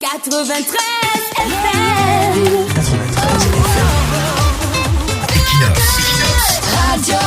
93 FM. Radio.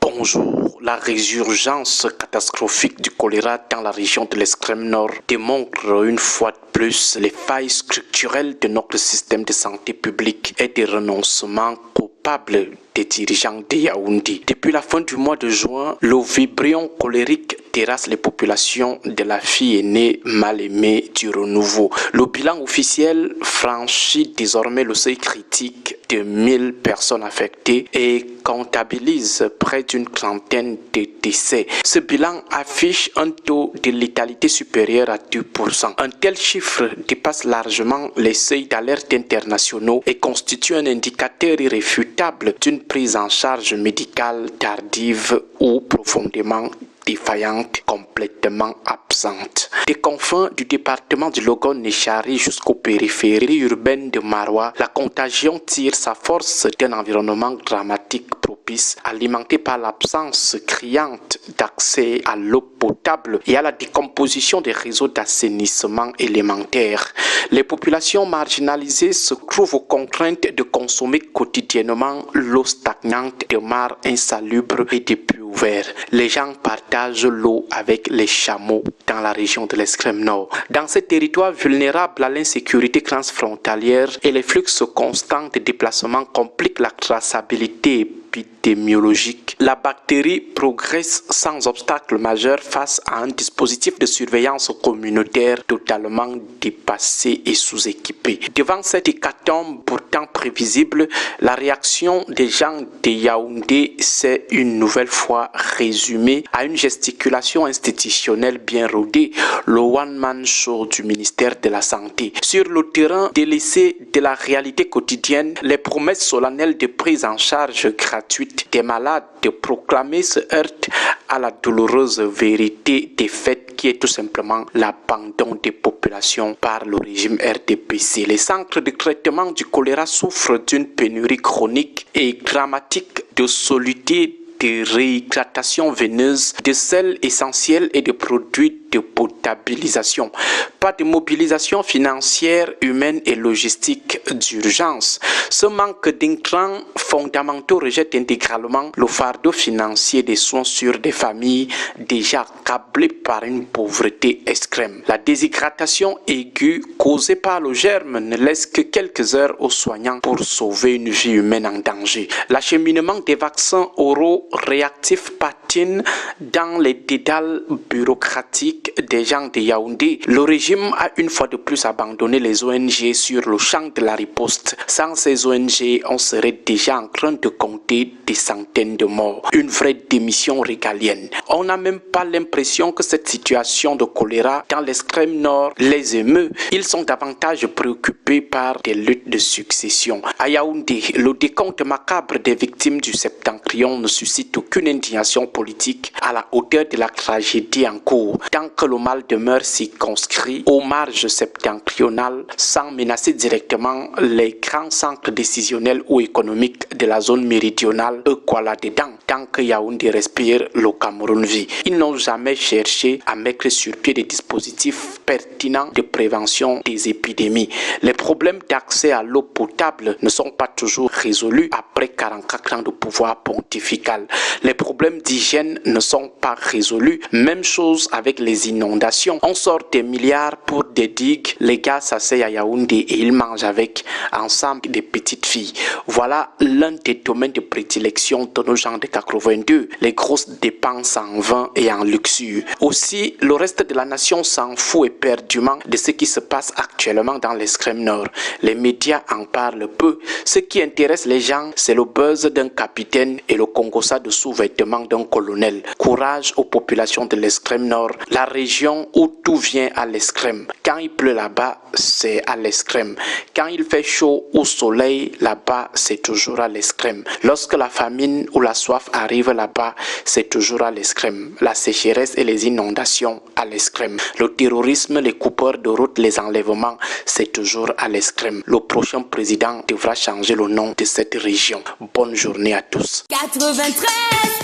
Bonjour. La résurgence catastrophique du choléra dans la région de l'extrême nord démontre une fois de plus les failles structurelles de notre système de santé publique et des renoncements coupables des dirigeants de Yaoundé. Depuis la fin du mois de juin, le vibrion colérique terrasse les populations de la fille aînée mal aimée du renouveau. Le bilan officiel franchit désormais le seuil critique de 1000 personnes affectées et comptabilise près d'une trentaine de décès. Ce bilan affiche un taux de létalité supérieur à 2%. Un tel chiffre dépasse largement les seuils d'alerte internationaux et constitue un indicateur irréfutable d'une prise en charge médicale tardive ou profondément défaillante, complètement absente. Des confins du département de Logon-Nechari jusqu'aux périphéries urbaines de Maroua, la contagion tire sa force d'un environnement dramatique propice, alimenté par l'absence criante d'accès à l'eau potable et à la décomposition des réseaux d'assainissement élémentaire. Les populations marginalisées se trouvent aux contraintes de consommer quotidiennement l'eau stagnante de mares insalubres et des puits ouverts. Les gens partagent l'eau avec les chameaux dans la région de l'extrême nord. Dans ces territoires vulnérables à l'insécurité transfrontalière et les flux constants de déplacement compliquent la traçabilité épidémiologique. La bactérie progresse sans obstacle majeur face à un dispositif de surveillance communautaire totalement dépassé et sous-équipé. Devant cette hécatombe pourtant prévisible, la réaction des gens de Yaoundé s'est une nouvelle fois résumée à une gesticulation institutionnelle bien rodée, le one-man show du ministère de la Santé. Sur le terrain délaissé de la réalité quotidienne, les promesses solennelles de prise en charge gratuite des malades proclamées se heurtent à la douloureuse vérité des faits qui est tout simplement l'abandon des populations par le régime RDPC. Les centres de traitement du choléra souffrent d'une pénurie chronique et dramatique de solutés, de réhydratation veineuse, de sels essentiels et de produits de potabilisation. Pas de mobilisation financière, humaine et logistique d'urgence. Ce manque d'intrants fondamentaux rejette intégralement le fardeau financier des soins sur des familles déjà accablées par une pauvreté extrême. La déshydratation aiguë causée par le germe ne laisse que quelques heures aux soignants pour sauver une vie humaine en danger. L'acheminement des vaccins oraux réactifs patine dans les dédales bureaucratiques des gens de Yaoundé. Le régime a une fois de plus abandonné les ONG sur le champ de la riposte. Sans ces ONG, on serait déjà en train de compter des centaines de morts. Une vraie démission régalienne. On n'a même pas l'impression que cette situation de choléra dans l'extrême nord les émeut. Ils sont davantage préoccupés par des luttes de succession. À Yaoundé, le décompte macabre des victimes du septentrion ne suscite aucune indignation politique à la hauteur de la tragédie en cours. Tant que le mal demeure circonscrit aux marges septentrionales sans menacer directement les grands centres décisionnels ou économiques de la zone méridionale, quoi là-dedans, tant que Yaoundé respire, le Cameroun vit. Ils n'ont jamais cherché à mettre sur pied des dispositifs pertinents de prévention des épidémies. Les problèmes d'accès à l'eau potable ne sont pas toujours résolus après 44 ans de pouvoir pontifical. Les problèmes d'hygiène ne sont pas résolus. Même chose avec les inondations. On sort des milliards pour des digues. Les gars s'asseyent à Yaoundé et ils mangent avec ensemble des petites filles. Voilà l'un des domaines de prédilection de nos gens de 82. Les grosses dépenses en vin et en luxure. Aussi, le reste de la nation s'en fout éperdument de ce qui se passe actuellement dans l'extrême nord. Les médias en parlent peu. Ce qui intéresse les gens, c'est le buzz d'un capitaine et le congossa de sous-vêtements d'un colonel. Courage aux populations de l'extrême nord, la région où tout vient à l'extrême. Quand il pleut là-bas, c'est à l'extrême. Quand il fait chaud au soleil, là-bas, c'est toujours à l'extrême. Lorsque la famine ou la soif arrive là-bas, c'est toujours à l'extrême. La sécheresse et les inondations, à l'extrême. Le terrorisme, les coupeurs de route, les enlèvements, c'est toujours à l'extrême. Le prochain président devra changer le nom de cette région. Bonne journée à tous. 93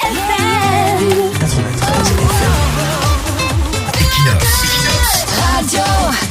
FM.